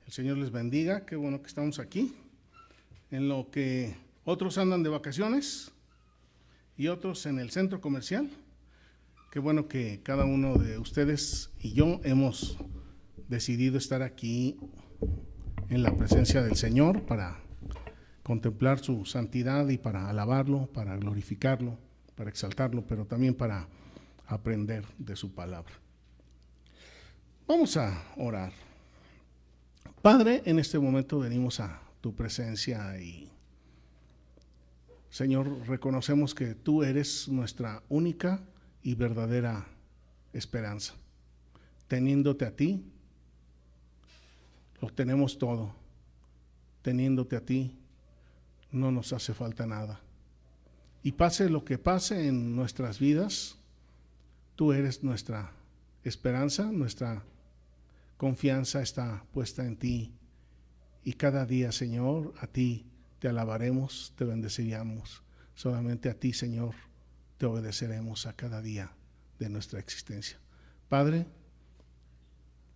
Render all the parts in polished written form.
El Señor les bendiga, qué bueno que estamos aquí. En lo que otros andan de vacaciones y otros en el centro comercial. Qué bueno que cada uno de ustedes y yo hemos decidido estar aquí en la presencia del Señor para contemplar su santidad y para alabarlo, para glorificarlo, para exaltarlo, pero también para aprender de su palabra. Vamos a orar. Padre, en este momento venimos a tu presencia y, Señor, reconocemos que tú eres nuestra única y verdadera esperanza. Teniéndote a ti, lo tenemos todo. Teniéndote a ti, no nos hace falta nada. Y pase lo que pase en nuestras vidas, tú eres nuestra esperanza, nuestra confianza está puesta en ti. Y cada día, Señor, a ti te alabaremos, te bendeciremos. Solamente a ti, Señor, te obedeceremos a cada día de nuestra existencia. Padre,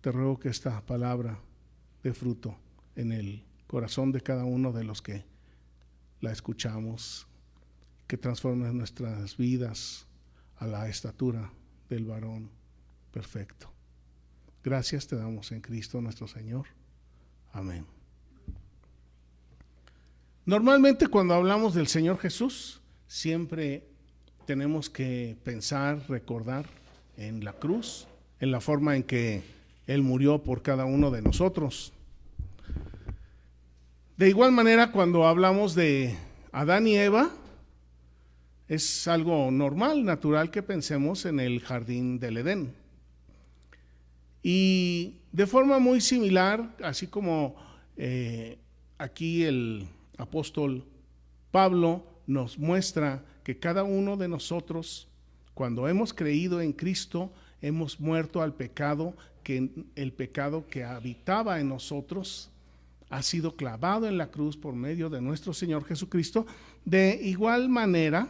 te ruego que esta palabra dé fruto en el corazón de cada uno de los que la escuchamos, que transforme nuestras vidas a la estatura del varón perfecto. Gracias te damos en Cristo nuestro Señor. Amén. Normalmente cuando hablamos del Señor Jesús, siempre tenemos que pensar, recordar en la cruz, en la forma en que Él murió por cada uno de nosotros. De igual manera, cuando hablamos de Adán y Eva, es algo normal, natural que pensemos en el jardín del Edén. Y de forma muy similar, así como aquí el apóstol Pablo nos muestra que cada uno de nosotros, cuando hemos creído en Cristo, hemos muerto al pecado, que el pecado que habitaba en nosotros ha sido clavado en la cruz por medio de nuestro Señor Jesucristo. De igual manera,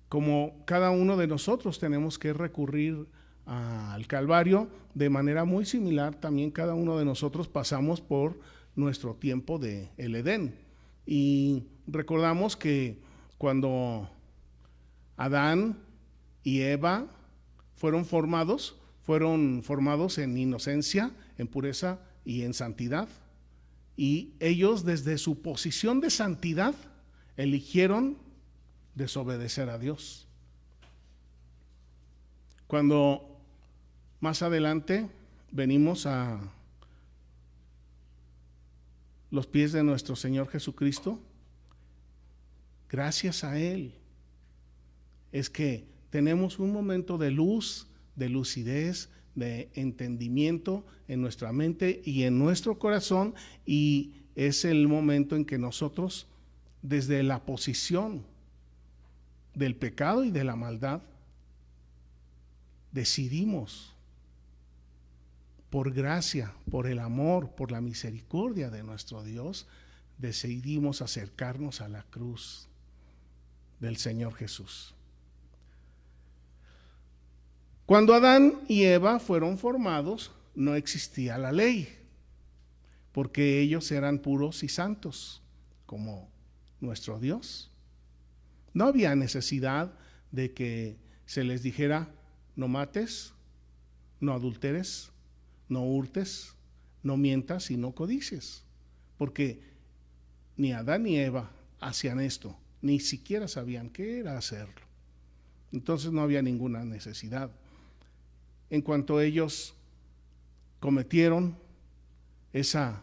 como cada uno de nosotros tenemos que recurrir al Calvario, de manera muy similar, también cada uno de nosotros pasamos por nuestro tiempo de el Edén. Y recordamos que cuando Adán y Eva fueron formados en inocencia, en pureza y en santidad. Y ellos, desde su posición de santidad, eligieron desobedecer a Dios. Cuando más adelante venimos a los pies de nuestro Señor Jesucristo, gracias a Él es que tenemos un momento de luz, de lucidez, de entendimiento en nuestra mente y en nuestro corazón, y es el momento en que nosotros, desde la posición del pecado y de la maldad, decidimos, por gracia, por el amor, por la misericordia de nuestro Dios, decidimos acercarnos a la cruz del Señor Jesús. Cuando Adán y Eva fueron formados, no existía la ley, porque ellos eran puros y santos, como nuestro Dios. No había necesidad de que se les dijera: no mates, no adulteres, no hurtes, no mientas y no codicies, porque ni Adán ni Eva hacían esto, ni siquiera sabían qué era hacerlo. Entonces no había ninguna necesidad. En cuanto ellos cometieron esa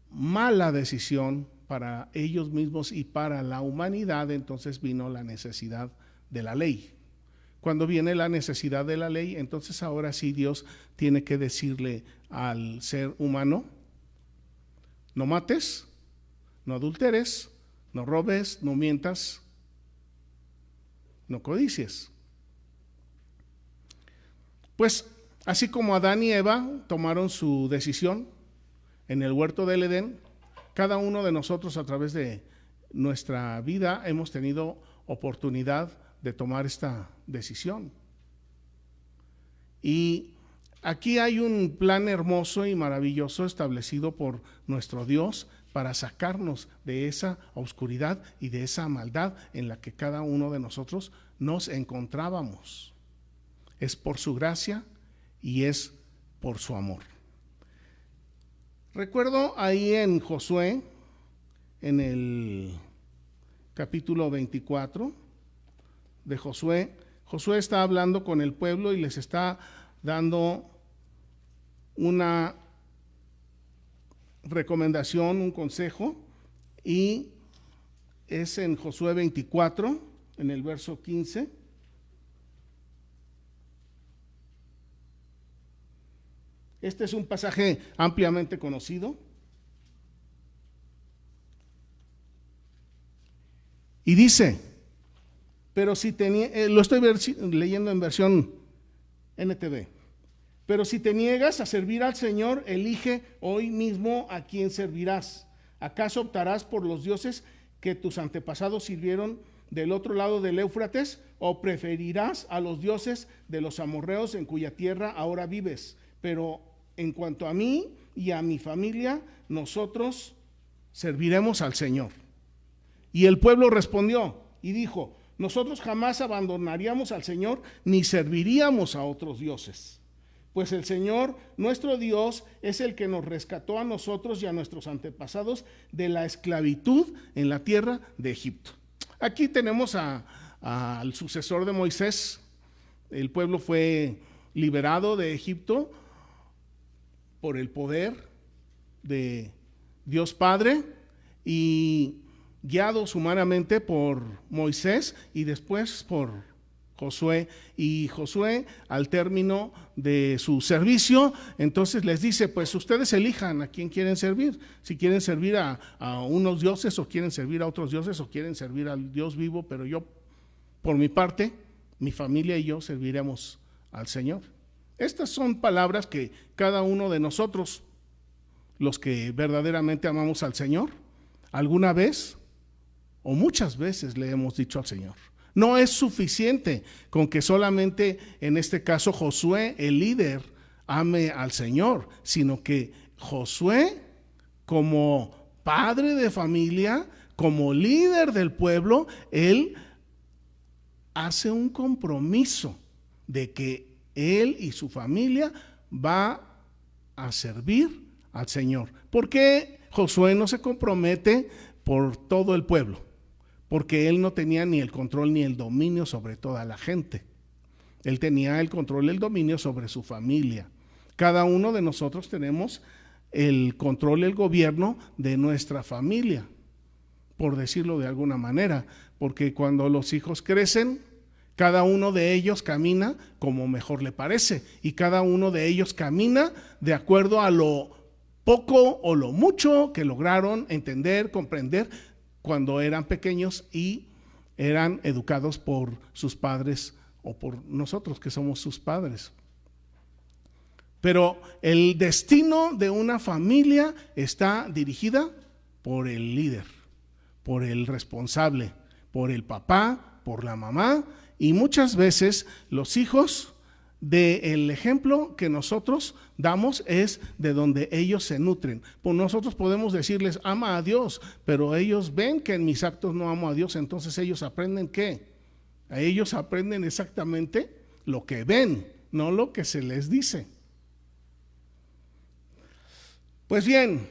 mala decisión para ellos mismos y para la humanidad, entonces vino la necesidad de la ley. Cuando viene la necesidad de la ley, entonces ahora sí Dios tiene que decirle al ser humano: no mates, no adulteres, no robes, no mientas, no codicies. Pues así como Adán y Eva tomaron su decisión en el huerto del Edén, cada uno de nosotros a través de nuestra vida hemos tenido oportunidad de tomar esta decisión. Y aquí hay un plan hermoso y maravilloso establecido por nuestro Dios para sacarnos de esa oscuridad y de esa maldad en la que cada uno de nosotros nos encontrábamos. Es por su gracia y es por su amor. Recuerdo ahí en Josué, en el capítulo 24 de Josué, Josué está hablando con el pueblo y les está dando una recomendación, un consejo, y es en Josué 24, en el verso 15. Este es un pasaje ampliamente conocido. Y dice, pero si lo estoy leyendo en versión NTV. Pero si te niegas a servir al Señor, elige hoy mismo a quién servirás. ¿Acaso optarás por los dioses que tus antepasados sirvieron del otro lado del Éufrates? ¿O preferirás a los dioses de los amorreos en cuya tierra ahora vives? Pero en cuanto a mí y a mi familia, nosotros serviremos al Señor. Y el pueblo respondió y dijo, nosotros jamás abandonaríamos al Señor ni serviríamos a otros dioses. Pues el Señor, nuestro Dios, es el que nos rescató a nosotros y a nuestros antepasados de la esclavitud en la tierra de Egipto. Aquí tenemos al sucesor de Moisés. El pueblo fue liberado de Egipto por el poder de Dios Padre y guiados humanamente por Moisés y después por Josué. Y Josué, al término de su servicio, entonces les dice, pues ustedes elijan a quién quieren servir, si quieren servir a unos dioses o quieren servir a otros dioses o quieren servir al Dios vivo, pero yo, por mi parte, mi familia y yo serviremos al Señor. Estas son palabras que cada uno de nosotros, los que verdaderamente amamos al Señor, alguna vez o muchas veces le hemos dicho al Señor. No es suficiente con que solamente en este caso Josué, el líder, ame al Señor, sino que Josué, como padre de familia, como líder del pueblo, él hace un compromiso de que él y su familia va a servir al Señor. ¿Por qué Josué no se compromete por todo el pueblo? Porque él no tenía ni el control ni el dominio sobre toda la gente. Él tenía el control y el dominio sobre su familia. Cada uno de nosotros tenemos el control y el gobierno de nuestra familia, por decirlo de alguna manera, porque cuando los hijos crecen, cada uno de ellos camina como mejor le parece y cada uno de ellos camina de acuerdo a lo poco o lo mucho que lograron entender, comprender cuando eran pequeños y eran educados por sus padres o por nosotros que somos sus padres. Pero el destino de una familia está dirigida por el líder, por el responsable, por el papá, por la mamá y muchas veces los hijos del ejemplo que nosotros damos es de donde ellos se nutren. Pues nosotros podemos decirles, ama a Dios, pero ellos ven que en mis actos no amo a Dios, entonces ellos aprenden ¿qué? Ellos aprenden exactamente lo que ven, no lo que se les dice. Pues bien,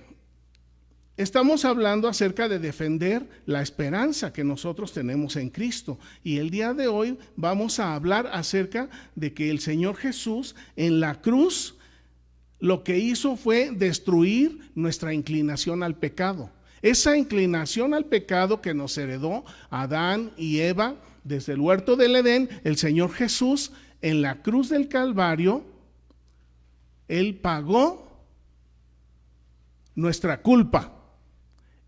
estamos hablando acerca de defender la esperanza que nosotros tenemos en Cristo y el día de hoy vamos a hablar acerca de que el Señor Jesús en la cruz lo que hizo fue destruir nuestra inclinación al pecado. Esa inclinación al pecado que nos heredó Adán y Eva desde el huerto del Edén, el Señor Jesús en la cruz del Calvario, Él pagó nuestra culpa.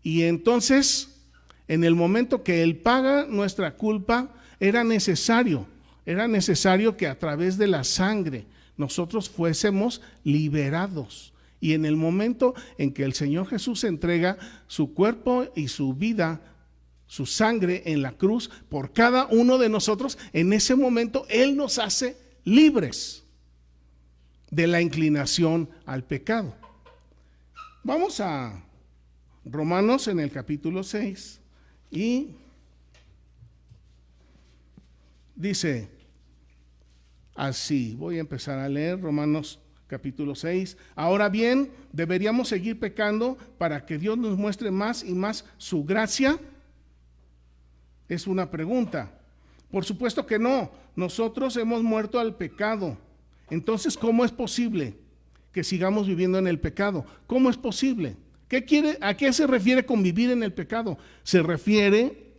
Y entonces, en el momento que Él paga nuestra culpa, era necesario que a través de la sangre nosotros fuésemos liberados. Y en el momento en que el Señor Jesús entrega su cuerpo y su vida, su sangre en la cruz por cada uno de nosotros, en ese momento Él nos hace libres de la inclinación al pecado. Vamos a Romanos en el capítulo 6 y dice así, voy a empezar a leer Romanos capítulo 6. Ahora bien, ¿deberíamos seguir pecando para que Dios nos muestre más y más su gracia? Es una pregunta. Por supuesto que no. Nosotros hemos muerto al pecado. Entonces, ¿cómo es posible que sigamos viviendo en el pecado? ¿Cómo es posible? ¿A qué se refiere con vivir en el pecado? Se refiere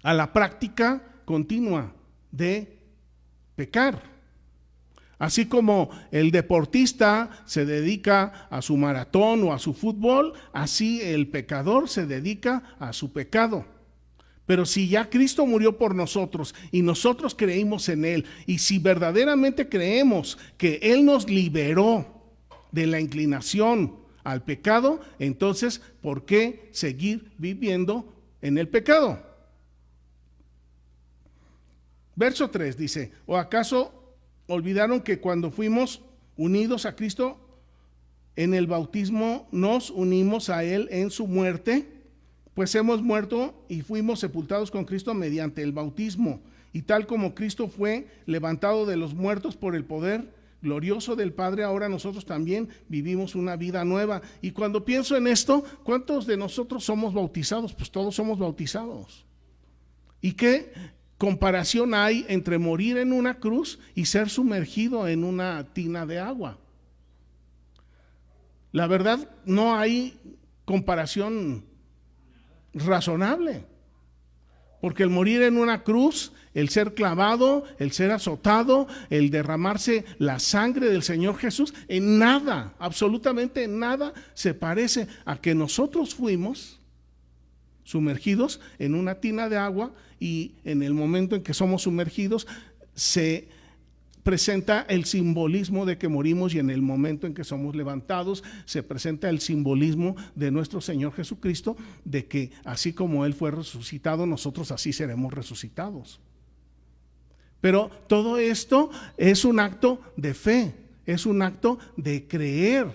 a la práctica continua de pecar. Así como el deportista se dedica a su maratón o a su fútbol, así el pecador se dedica a su pecado. Pero si ya Cristo murió por nosotros y nosotros creímos en Él, y si verdaderamente creemos que Él nos liberó de la inclinación al pecado, entonces, ¿por qué seguir viviendo en el pecado? Verso 3 dice, ¿o acaso olvidaron que cuando fuimos unidos a Cristo en el bautismo nos unimos a Él en su muerte? Pues hemos muerto y fuimos sepultados con Cristo mediante el bautismo. Y tal como Cristo fue levantado de los muertos por el poder glorioso del Padre, ahora nosotros también vivimos una vida nueva. Y cuando pienso en esto, ¿cuántos de nosotros somos bautizados? Pues todos somos bautizados. ¿Y qué comparación hay entre morir en una cruz y ser sumergido en una tina de agua? La verdad, no hay comparación razonable, porque el morir en una cruz, el ser clavado, el ser azotado, el derramarse la sangre del Señor Jesús, en nada, absolutamente en nada se parece a que nosotros fuimos sumergidos en una tina de agua, y en el momento en que somos sumergidos se presenta el simbolismo de que morimos, y en el momento en que somos levantados se presenta el simbolismo de nuestro Señor Jesucristo, de que así como Él fue resucitado, nosotros así seremos resucitados. Pero todo esto es un acto de fe, es un acto de creer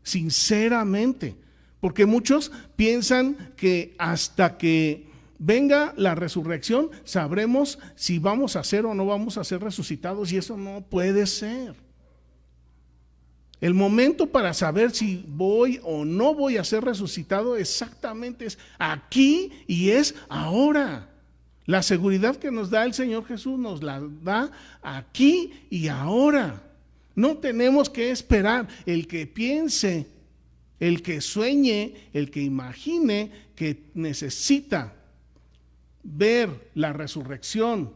sinceramente, porque muchos piensan que hasta que venga la resurrección sabremos si vamos a ser o no vamos a ser resucitados, y eso no puede ser. El momento para saber si voy o no voy a ser resucitado exactamente es aquí y es ahora. La seguridad que nos da el Señor Jesús nos la da aquí y ahora. No tenemos que esperar. El que piense, el que sueñe, el que imagine que necesita ver la resurrección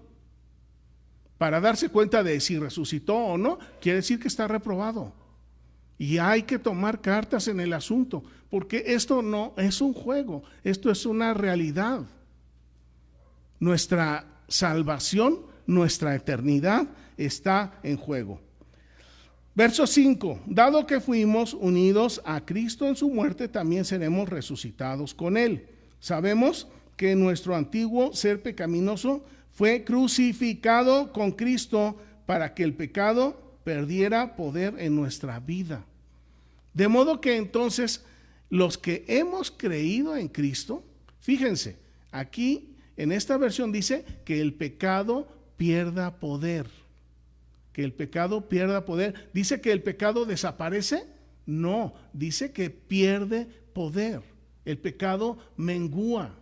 para darse cuenta de si resucitó o no, quiere decir que está reprobado. Y hay que tomar cartas en el asunto, porque esto no es un juego, esto es una realidad. Nuestra salvación, nuestra eternidad está en juego. Verso 5, dado que fuimos unidos a Cristo en su muerte, también seremos resucitados con Él. Sabemos que nuestro antiguo ser pecaminoso fue crucificado con Cristo para que el pecado perdiera poder en nuestra vida. De modo que entonces los que hemos creído en Cristo, fíjense, aquí en esta versión dice que el pecado pierda poder. Que el pecado pierda poder. ¿Dice que el pecado desaparece? No, dice que pierde poder. El pecado mengúa.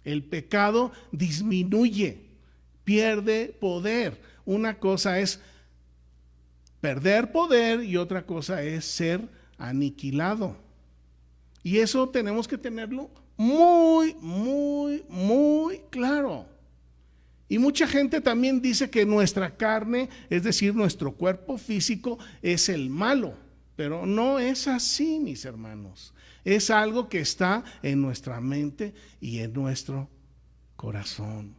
El pecado disminuye, pierde poder. Una cosa es perder poder y otra cosa es ser aniquilado. Y eso tenemos que tenerlo muy, muy, muy claro. Y mucha gente también dice que nuestra carne, es decir, nuestro cuerpo físico, es el malo. Pero no es así, mis hermanos. Es algo que está en nuestra mente y en nuestro corazón.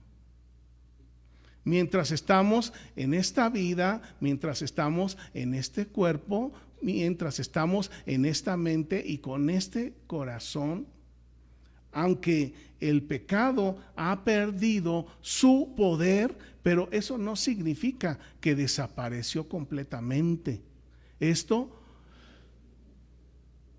Mientras estamos en esta vida, mientras estamos en este cuerpo, mientras estamos en esta mente y con este corazón, aunque el pecado ha perdido su poder, pero eso no significa que desapareció completamente. Esto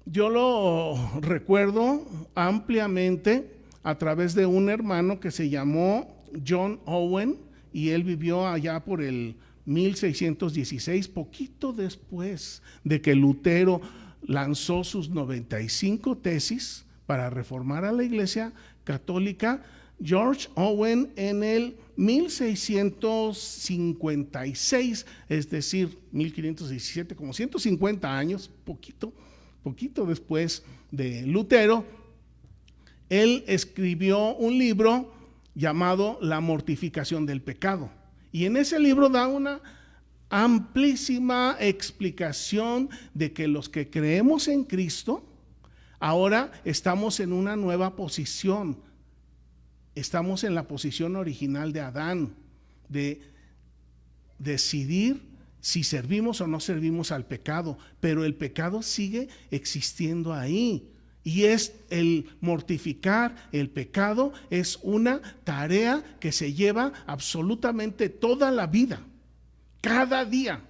yo lo recuerdo ampliamente a través de un hermano que se llamó John Owen, y él vivió allá por el 1616, poquito después de que Lutero lanzó sus 95 tesis para reformar a la Iglesia Católica. George Owen en el 1656, es decir, 1517, como 150 años, poquito después de Lutero, él escribió un libro llamado La mortificación del pecado. Y en ese libro da una amplísima explicación de que los que creemos en Cristo, ahora estamos en una nueva posición. Estamos en la posición original de Adán, de decidir si servimos o no servimos al pecado, pero el pecado sigue existiendo ahí. Y es el mortificar el pecado, es una tarea que se lleva absolutamente toda la vida, cada día,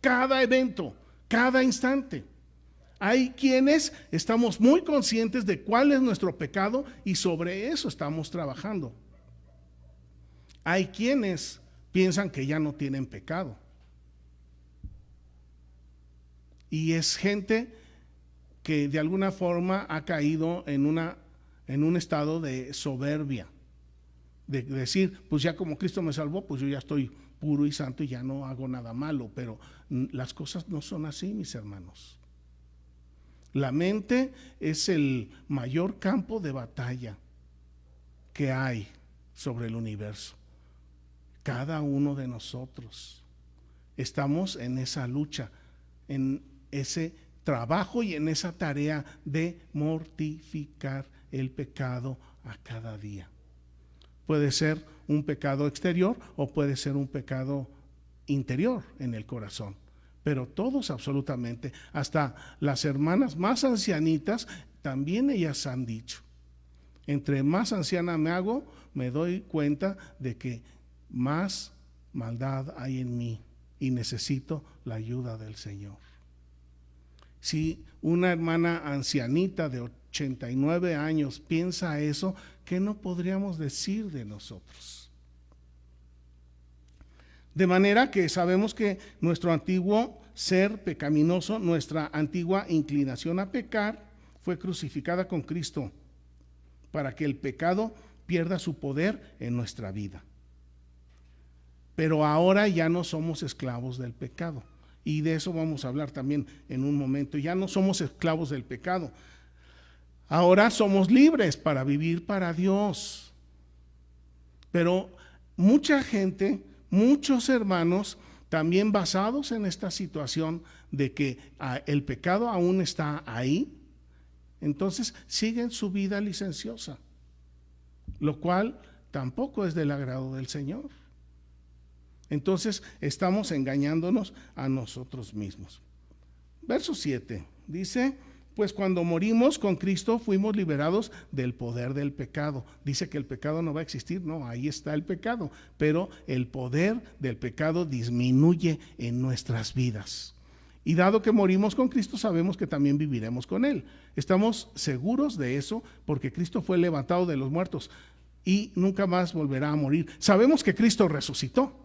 cada evento, cada instante. Hay quienes estamos muy conscientes de cuál es nuestro pecado y sobre eso estamos trabajando. Hay quienes piensan que ya no tienen pecado. Y es gente que de alguna forma ha caído en un estado de soberbia, de decir, pues ya como Cristo me salvó, pues yo ya estoy puro y santo y ya no hago nada malo. Pero las cosas no son así, mis hermanos. La mente es el mayor campo de batalla que hay sobre el universo. Cada uno de nosotros estamos en esa lucha, en ese trabajo y en esa tarea de mortificar el pecado a cada día. Puede ser un pecado exterior o puede ser un pecado interior en el corazón, pero todos absolutamente, hasta las hermanas más ancianitas, también ellas han dicho, entre más anciana me hago, me doy cuenta de que más maldad hay en mí y necesito la ayuda del Señor. Si una hermana ancianita de 89 años piensa eso, ¿qué no podríamos decir de nosotros? De manera que sabemos que nuestro antiguo ser pecaminoso, nuestra antigua inclinación a pecar, fue crucificada con Cristo para que el pecado pierda su poder en nuestra vida. Pero ahora ya no somos esclavos del pecado. Y de eso vamos a hablar también en un momento. Ya no somos esclavos del pecado. Ahora somos libres para vivir para Dios. Pero mucha gente, muchos hermanos, también basados en esta situación de que el pecado aún está ahí, entonces siguen su vida licenciosa, lo cual tampoco es del agrado del Señor. Entonces estamos engañándonos a nosotros mismos. Verso 7 dice, pues cuando morimos con Cristo fuimos liberados del poder del pecado. Dice que el pecado no va a existir, no, ahí está el pecado, pero el poder del pecado disminuye en nuestras vidas. Y dado que morimos con Cristo, sabemos que también viviremos con Él. Estamos seguros de eso porque Cristo fue levantado de los muertos y nunca más volverá a morir. Sabemos que Cristo resucitó.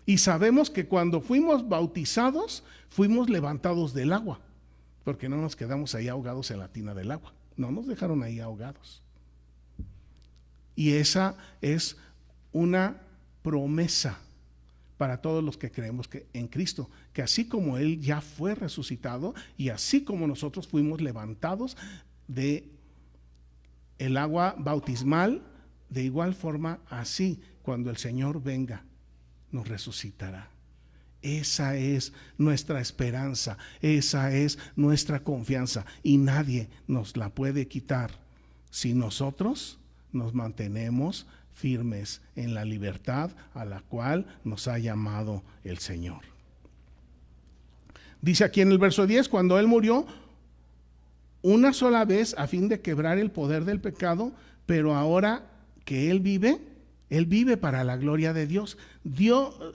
Y sabemos que cuando fuimos bautizados, fuimos levantados del agua, porque no nos quedamos ahí ahogados en la tina del agua, no nos dejaron ahí ahogados. Y esa es una promesa para todos los que creemos que en Cristo, que así como Él ya fue resucitado y así como nosotros fuimos levantados de el agua bautismal, de igual forma así cuando el Señor venga nos resucitará. Esa es nuestra esperanza, esa es nuestra confianza y nadie nos la puede quitar si nosotros nos mantenemos firmes en la libertad a la cual nos ha llamado el Señor. Dice aquí en el verso 10, cuando Él murió una sola vez a fin de quebrar el poder del pecado, pero ahora que Él vive, Él vive para la gloria de Dios.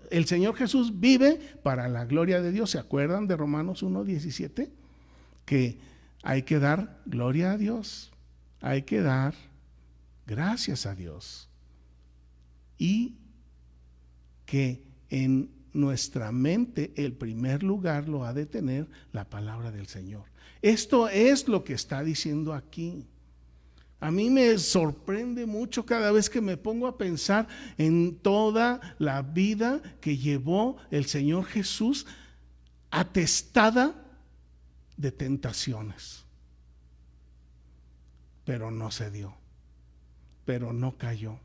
El Señor Jesús vive para la gloria de Dios. ¿Se acuerdan de Romanos 1:17? Que hay que dar gloria a Dios, hay que dar gracias a Dios, y que en nuestra mente el primer lugar lo ha de tener la palabra del Señor. Esto es lo que está diciendo aquí. A mí me sorprende mucho cada vez que me pongo a pensar en toda la vida que llevó el Señor Jesús, atestada de tentaciones, pero no cedió, pero no cayó.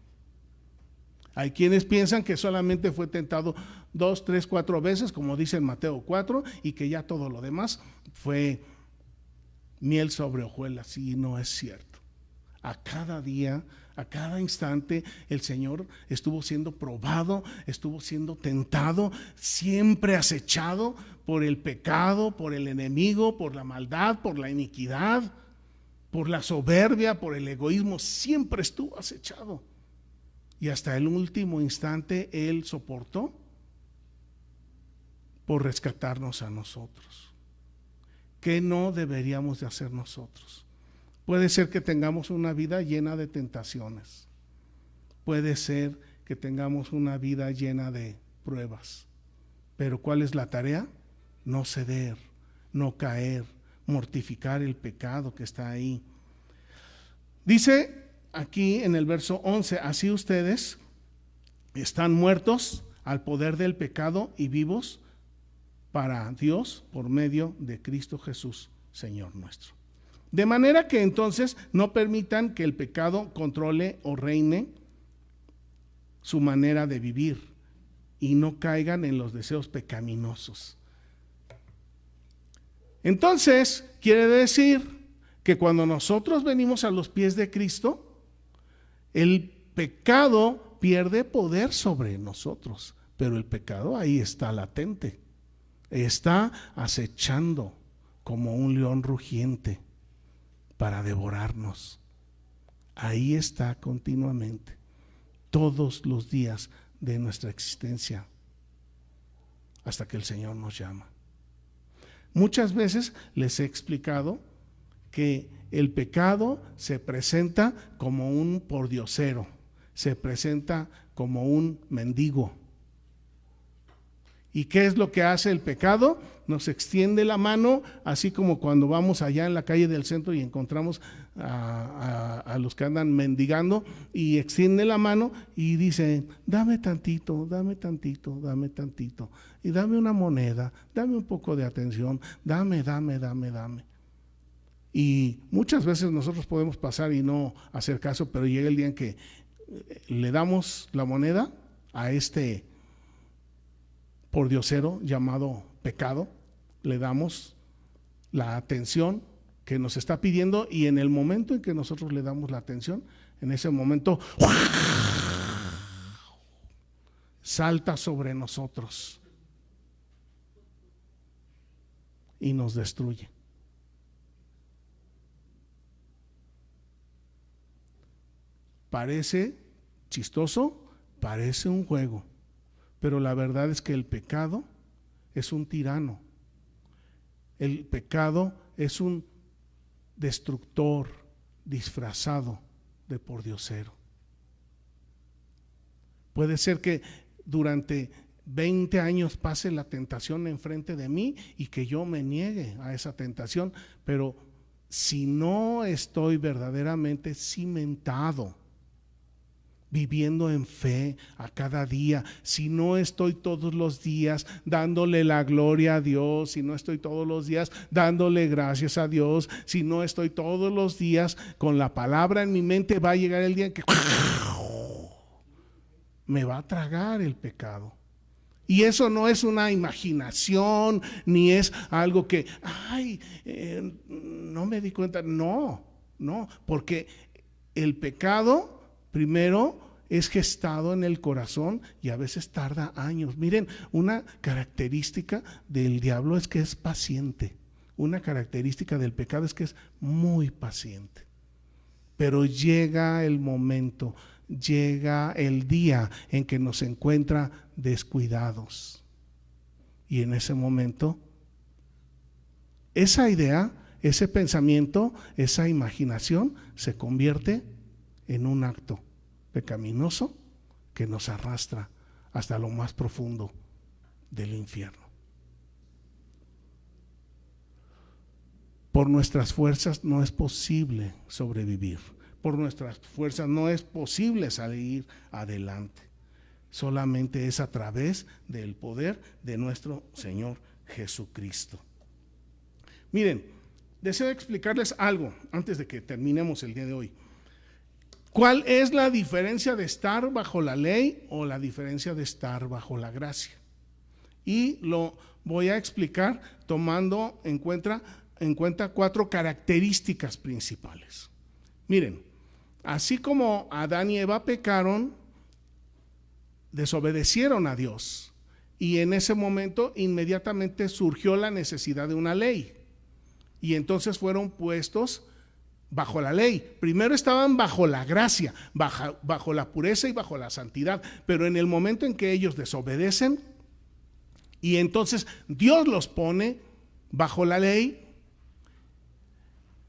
Hay quienes piensan que solamente fue tentado 2, 3, 4 veces, como dice en Mateo 4, y que ya todo lo demás fue miel sobre hojuelas, y no es cierto. A cada día, a cada instante, el Señor estuvo siendo probado, estuvo siendo tentado, siempre acechado por el pecado, por el enemigo, por la maldad, por la iniquidad, por la soberbia, por el egoísmo. Siempre estuvo acechado. Y hasta el último instante Él soportó por rescatarnos a nosotros. ¿Qué no deberíamos de hacer nosotros? Puede ser que tengamos una vida llena de tentaciones. Puede ser que tengamos una vida llena de pruebas. Pero ¿cuál es la tarea? No ceder, no caer, mortificar el pecado que está ahí. Dice aquí en el verso 11, así ustedes están muertos al poder del pecado y vivos para Dios por medio de Cristo Jesús, Señor nuestro. De manera que entonces no permitan que el pecado controle o reine su manera de vivir y no caigan en los deseos pecaminosos. Entonces, quiere decir que cuando nosotros venimos a los pies de Cristo, el pecado pierde poder sobre nosotros, pero el pecado ahí está latente, está acechando como un león rugiente para devorarnos. Ahí está continuamente, todos los días de nuestra existencia, hasta que el Señor nos llama. Muchas veces les he explicado que el pecado se presenta como un pordiosero, se presenta como un mendigo. ¿Y qué es lo que hace el pecado? Nos extiende la mano, así como cuando vamos allá en la calle del centro y encontramos a los que andan mendigando, y extiende la mano y dice, dame tantito, dame tantito, dame tantito, y dame una moneda, dame un poco de atención, dame. Y muchas veces nosotros podemos pasar y no hacer caso, pero llega el día en que le damos la moneda a este pordiosero llamado pecado, le damos la atención que nos está pidiendo, y en el momento en que nosotros le damos la atención, en ese momento salta sobre nosotros y nos destruye. Parece chistoso, parece un juego, pero la verdad es que el pecado es un tirano. El pecado es un destructor disfrazado de pordiosero. Puede ser que durante 20 años pase la tentación enfrente de mí y que yo me niegue a esa tentación, pero si no estoy verdaderamente cimentado, viviendo en fe a cada día, si no estoy todos los días dándole la gloria a Dios, si no estoy todos los días dándole gracias a Dios, si no estoy todos los días con la palabra en mi mente, va a llegar el día en que me va a tragar el pecado. Y eso no es una imaginación, ni es algo que, no me di cuenta. No, porque el pecado primero es gestado en el corazón y a veces tarda años. Miren, una característica del diablo es que es paciente. Una característica del pecado es que es muy paciente. Pero llega el momento, llega el día en que nos encuentra descuidados. Y en ese momento, esa idea, ese pensamiento, esa imaginación se convierte en un acto pecaminoso que nos arrastra hasta lo más profundo del infierno. Por nuestras fuerzas no es posible sobrevivir. Por nuestras fuerzas no es posible salir adelante. Solamente es a través del poder de nuestro Señor Jesucristo. Miren, deseo explicarles algo antes de que terminemos el día de hoy. ¿Cuál es la diferencia de estar bajo la ley o la diferencia de estar bajo la gracia? Y lo voy a explicar tomando en cuenta 4 características principales. Miren, así como Adán y Eva pecaron, desobedecieron a Dios, y en ese momento inmediatamente surgió la necesidad de una ley, y entonces fueron puestos bajo la ley. Primero estaban bajo la gracia, bajo la pureza y bajo la santidad, pero en el momento en que ellos desobedecen, y entonces Dios los pone bajo la ley,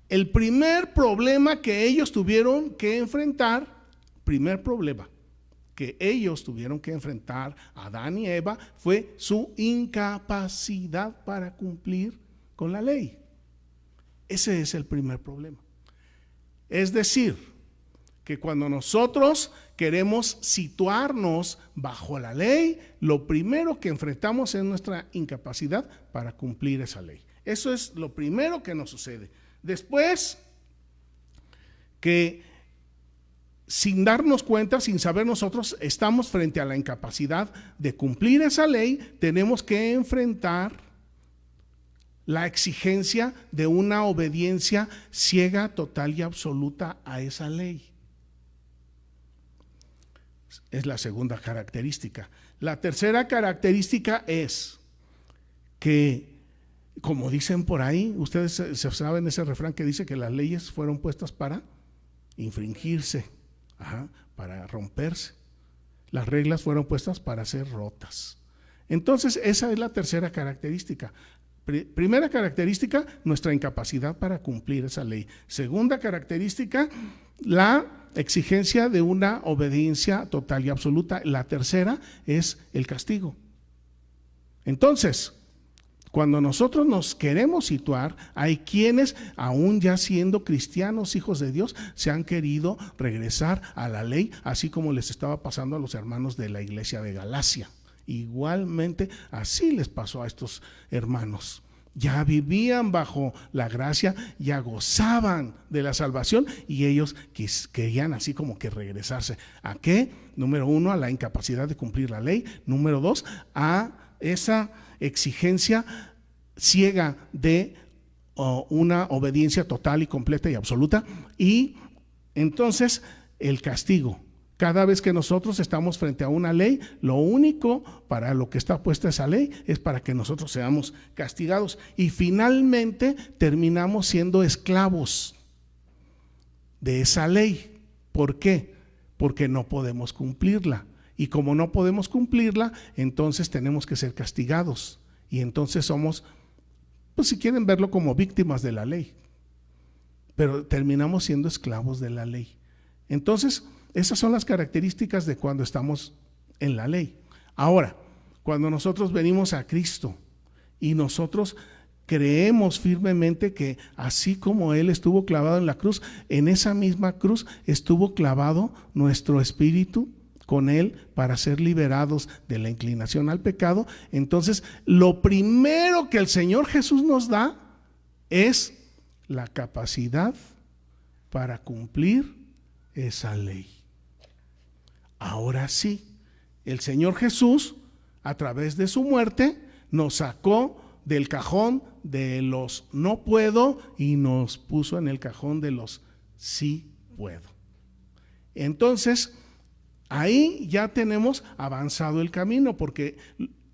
el primer problema que ellos tuvieron que enfrentar, Adán y Eva, fue su incapacidad para cumplir con la ley. Ese es el primer problema. Es decir, que cuando nosotros queremos situarnos bajo la ley, lo primero que enfrentamos es nuestra incapacidad para cumplir esa ley. Eso es lo primero que nos sucede. Después, que sin darnos cuenta, sin saber nosotros, estamos frente a la incapacidad de cumplir esa ley, tenemos que enfrentar la exigencia de una obediencia ciega, total y absoluta a esa ley. Es la segunda característica. La tercera característica es que, como dicen por ahí, ustedes se saben ese refrán que dice que las leyes fueron puestas para infringirse, para romperse. Las reglas fueron puestas para ser rotas. Entonces, esa es la tercera característica. Primera característica, nuestra incapacidad para cumplir esa ley. Segunda característica, la exigencia de una obediencia total y absoluta. La tercera es el castigo. Entonces, cuando nosotros nos queremos situar, hay quienes, aún ya siendo cristianos, hijos de Dios, se han querido regresar a la ley, así como les estaba pasando a los hermanos de la iglesia de Galacia. Igualmente, así les pasó a estos hermanos. Ya vivían bajo la gracia, ya gozaban de la salvación, y ellos querían así como que regresarse. ¿A qué? Número 1, a la incapacidad de cumplir la ley. Número 2, a esa exigencia ciega de una obediencia total y completa y absoluta. Y entonces el castigo. Cada vez que nosotros estamos frente a una ley, lo único para lo que está puesta esa ley es para que nosotros seamos castigados, y finalmente terminamos siendo esclavos de esa ley. ¿Por qué? Porque no podemos cumplirla. Y como no podemos cumplirla, entonces tenemos que ser castigados. Y entonces somos, pues si quieren verlo, como víctimas de la ley. Pero terminamos siendo esclavos de la ley. Entonces, esas son las características de cuando estamos en la ley. Ahora, cuando nosotros venimos a Cristo y nosotros creemos firmemente que así como Él estuvo clavado en la cruz, en esa misma cruz estuvo clavado nuestro espíritu con Él para ser liberados de la inclinación al pecado. Entonces, lo primero que el Señor Jesús nos da es la capacidad para cumplir esa ley. Ahora sí, el Señor Jesús, a través de su muerte, nos sacó del cajón de los no puedo y nos puso en el cajón de los sí puedo. Entonces, ahí ya tenemos avanzado el camino, porque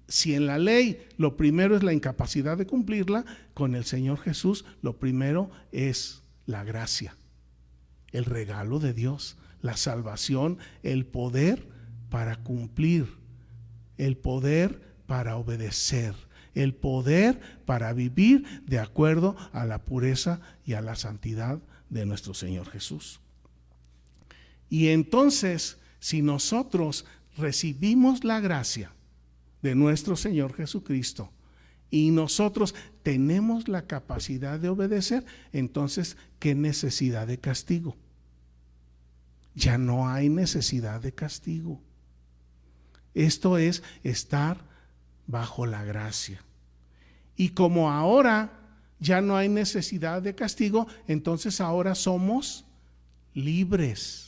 si en la ley lo primero es la incapacidad de cumplirla, con el Señor Jesús lo primero es la gracia, el regalo de Dios, la salvación, el poder para cumplir, el poder para obedecer, el poder para vivir de acuerdo a la pureza y a la santidad de nuestro Señor Jesús. Y entonces, si nosotros recibimos la gracia de nuestro Señor Jesucristo y nosotros tenemos la capacidad de obedecer, entonces, ¿qué necesidad de castigo? Ya no hay necesidad de castigo. Esto es estar bajo la gracia. Y como ahora ya no hay necesidad de castigo, entonces ahora somos libres.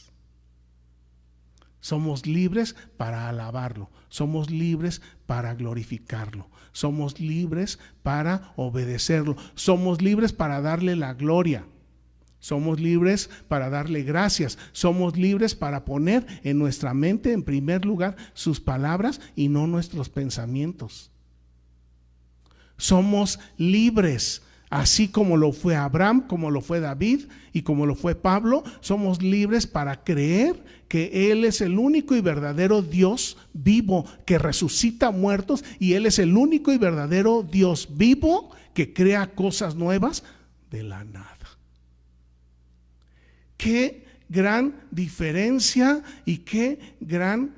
Somos libres para alabarlo, somos libres para glorificarlo, somos libres para obedecerlo, somos libres para darle la gloria, somos libres para darle gracias, somos libres para poner en nuestra mente en primer lugar sus palabras y no nuestros pensamientos. Somos libres. Así como lo fue Abraham, como lo fue David y como lo fue Pablo, somos libres para creer que Él es el único y verdadero Dios vivo que resucita muertos, y Él es el único y verdadero Dios vivo que crea cosas nuevas de la nada. Qué gran diferencia y qué gran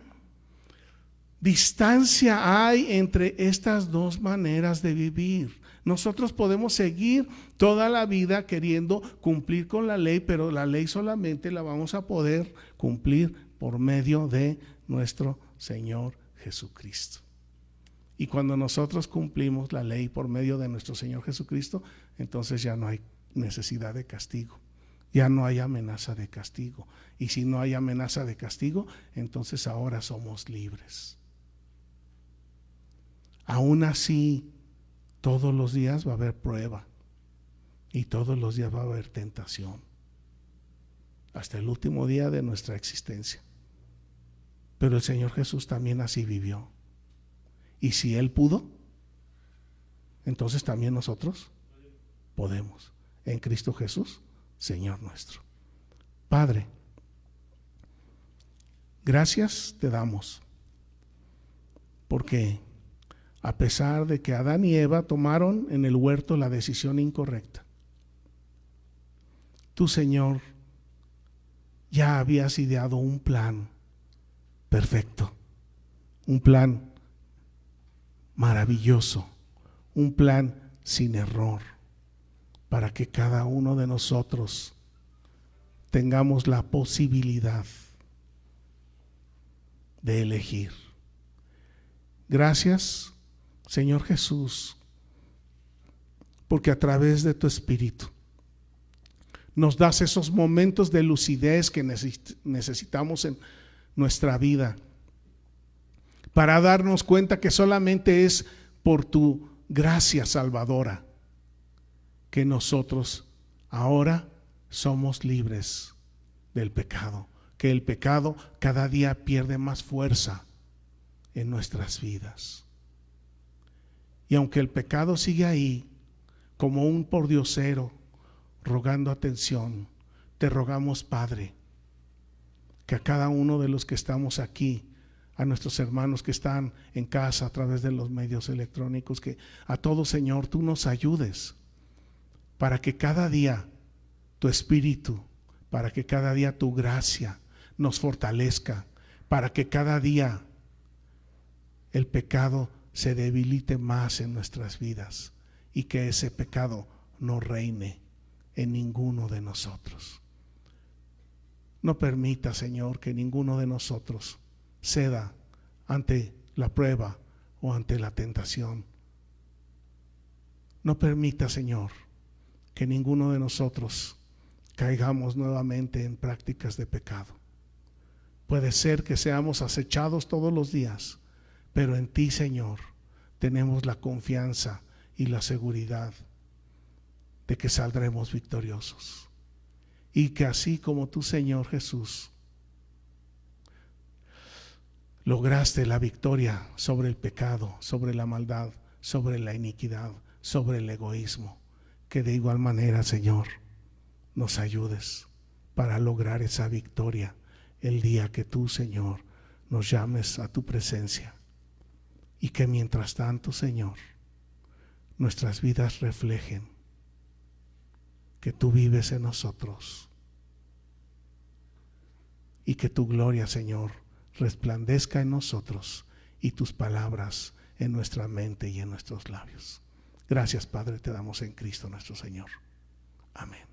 distancia hay entre estas dos maneras de vivir. Nosotros podemos seguir toda la vida queriendo cumplir con la ley, pero la ley solamente la vamos a poder cumplir por medio de nuestro Señor Jesucristo. Y cuando nosotros cumplimos la ley por medio de nuestro Señor Jesucristo, entonces ya no hay necesidad de castigo, ya no hay amenaza de castigo. Y si no hay amenaza de castigo, entonces ahora somos libres. Aún así, todos los días va a haber prueba y todos los días va a haber tentación, hasta el último día de nuestra existencia. Pero el Señor Jesús también así vivió. Y si Él pudo, entonces también nosotros podemos, en Cristo Jesús, Señor nuestro. Padre, gracias te damos, porque a pesar de que Adán y Eva tomaron en el huerto la decisión incorrecta, tú, Señor, ya habías ideado un plan perfecto, un plan maravilloso, un plan sin error, para que cada uno de nosotros tengamos la posibilidad de elegir. Gracias, Señor Jesús, porque a través de tu Espíritu nos das esos momentos de lucidez que necesitamos en nuestra vida, para darnos cuenta que solamente es por tu gracia salvadora que nosotros ahora somos libres del pecado, que el pecado cada día pierde más fuerza en nuestras vidas. Y aunque el pecado sigue ahí como un pordiosero rogando atención, te rogamos, Padre, que a cada uno de los que estamos aquí, a nuestros hermanos que están en casa a través de los medios electrónicos, que a todos, Señor, tú nos ayudes para que cada día tu Espíritu, para que cada día tu gracia nos fortalezca, para que cada día el pecado se debilite más en nuestras vidas y que ese pecado no reine en ninguno de nosotros. No permita, Señor, que ninguno de nosotros ceda ante la prueba o ante la tentación. No permita, Señor, que ninguno de nosotros caigamos nuevamente en prácticas de pecado. Puede ser que seamos acechados todos los días, pero en ti, Señor, tenemos la confianza y la seguridad de que saldremos victoriosos. Y que así como tú, Señor Jesús, lograste la victoria sobre el pecado, sobre la maldad, sobre la iniquidad, sobre el egoísmo, que de igual manera, Señor, nos ayudes para lograr esa victoria el día que tú, Señor, nos llames a tu presencia. Y que mientras tanto, Señor, nuestras vidas reflejen que tú vives en nosotros. Y que tu gloria, Señor, resplandezca en nosotros y tus palabras en nuestra mente y en nuestros labios. Gracias, Padre, te damos en Cristo nuestro Señor. Amén.